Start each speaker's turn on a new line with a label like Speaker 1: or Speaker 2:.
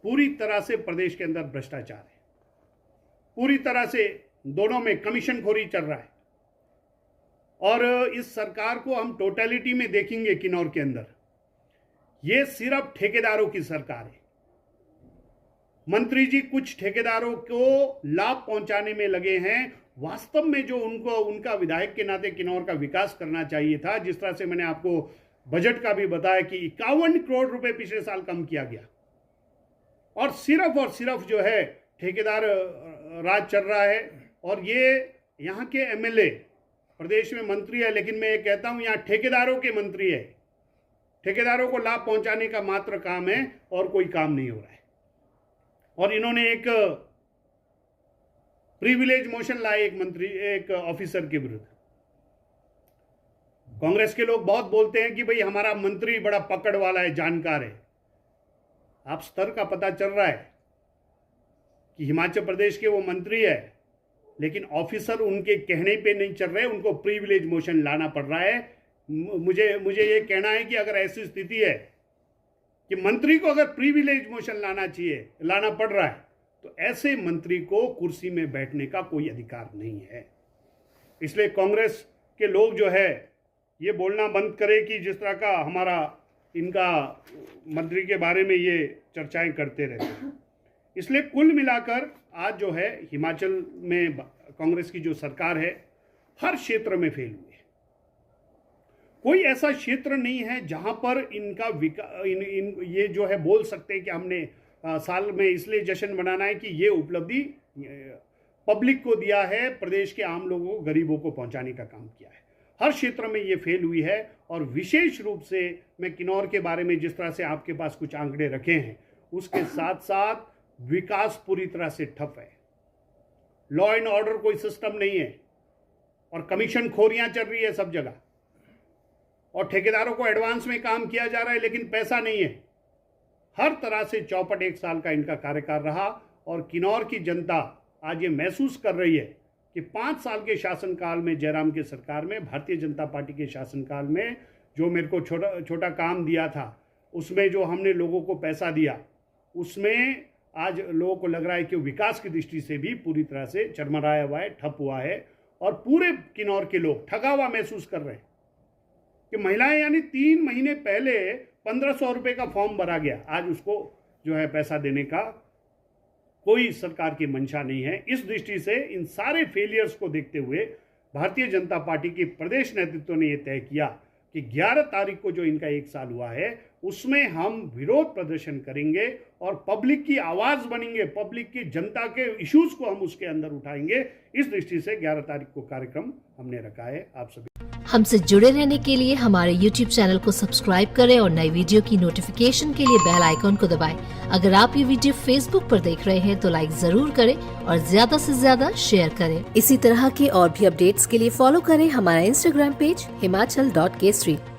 Speaker 1: पूरी तरह से प्रदेश के अंदर भ्रष्टाचार है, पूरी तरह से दोनों में कमीशनखोरी चल रहा है। और इस सरकार को हम टोटलिटी में देखेंगे किन्नौर के अंदर, ये सिर्फ ठेकेदारों की सरकार है। मंत्री जी कुछ ठेकेदारों को लाभ पहुंचाने में लगे हैं। वास्तव में जो उनका विधायक के नाते किन्नौर का विकास करना चाहिए था, जिस तरह से मैंने आपको बजट का भी बताया कि 51 करोड़ रुपए पिछले साल कम किया गया, और सिर्फ जो है ठेकेदार राज चल रहा है। और ये यहाँ के एमएलए प्रदेश में मंत्री है, लेकिन मैं ये कहता हूँ यहाँ ठेकेदारों के मंत्री है। ठेकेदारों को लाभ पहुंचाने का मात्र काम है और कोई काम नहीं हो रहा है। और इन्होंने एक प्रिविलेज मोशन लाया एक ऑफिसर के विरुद्ध। कांग्रेस के लोग बहुत बोलते हैं कि भाई हमारा मंत्री बड़ा पकड़ वाला है, जानकार है। आप स्तर का पता चल रहा है कि हिमाचल प्रदेश के वो मंत्री है, लेकिन ऑफिसर उनके कहने पे नहीं चल रहे, उनको प्रिविलेज मोशन लाना पड़ रहा है। मुझे ये कहना है कि अगर ऐसी स्थिति है कि मंत्री को अगर प्रिविलेज मोशन लाना पड़ रहा है, तो ऐसे मंत्री को कुर्सी में बैठने का कोई अधिकार नहीं है। इसलिए कांग्रेस के लोग जो है ये बोलना बंद करे कि जिस तरह का हमारा इनका मंत्री के बारे में ये चर्चाएं करते रहते हैं। इसलिए कुल मिलाकर आज जो है हिमाचल में कांग्रेस की जो सरकार है, हर क्षेत्र में फेल हुई है। कोई ऐसा क्षेत्र नहीं है जहां पर इनका ये जो है बोल सकते हैं कि हमने साल में इसलिए जश्न मनाना है कि ये उपलब्धि पब्लिक को दिया है, प्रदेश के आम लोगों को, गरीबों को पहुंचाने का काम किया है। हर क्षेत्र में ये फेल हुई है। और विशेष रूप से मैं किन्नौर के बारे में जिस तरह से आपके पास कुछ आंकड़े रखे हैं, उसके साथ साथ विकास पूरी तरह से ठप है। लॉ एंड ऑर्डर कोई सिस्टम नहीं है, और कमीशन खोरियां चल रही है सब जगह, और ठेकेदारों को एडवांस में काम किया जा रहा है लेकिन पैसा नहीं है। हर तरह से चौपट एक साल का इनका कार्यकाल रहा। और किन्नौर की जनता आज ये महसूस कर रही है कि 5 साल के शासनकाल में, जयराम के सरकार में, भारतीय जनता पार्टी के शासनकाल में जो मेरे को छोटा काम दिया था, उसमें जो हमने लोगों को पैसा दिया, उसमें आज लोगों को लग रहा है कि विकास की दृष्टि से भी पूरी तरह से चरमराया हुआ है, ठप हुआ है। और पूरे किन्नौर के लोग ठगा हुआ महसूस कर रहे हैं कि महिलाएं, यानी 3 महीने पहले 1500 रुपये का फॉर्म भरा गया, आज उसको जो है पैसा देने का कोई सरकार की मंशा नहीं है। इस दृष्टि से इन सारे फेलियर्स को देखते हुए भारतीय जनता पार्टी के प्रदेश नेतृत्व ने यह तय किया कि 11 तारीख को जो इनका 1 साल हुआ है, उसमें हम विरोध प्रदर्शन करेंगे और पब्लिक की आवाज़ बनेंगे, पब्लिक की, जनता के इश्यूज को हम उसके अंदर उठाएंगे। इस दृष्टि से 11 तारीख को कार्यक्रम हमने रखा है। आप सभी
Speaker 2: हमसे जुड़े रहने के लिए हमारे YouTube चैनल को सब्सक्राइब करें और नई वीडियो की नोटिफिकेशन के लिए बेल आइकॉन को दबाएं। अगर आप ये वीडियो Facebook पर देख रहे हैं तो लाइक जरूर करें और ज्यादा से ज्यादा शेयर करें। इसी तरह के और भी अपडेट्स के लिए फॉलो करें हमारा Instagram पेज himachal.kesari।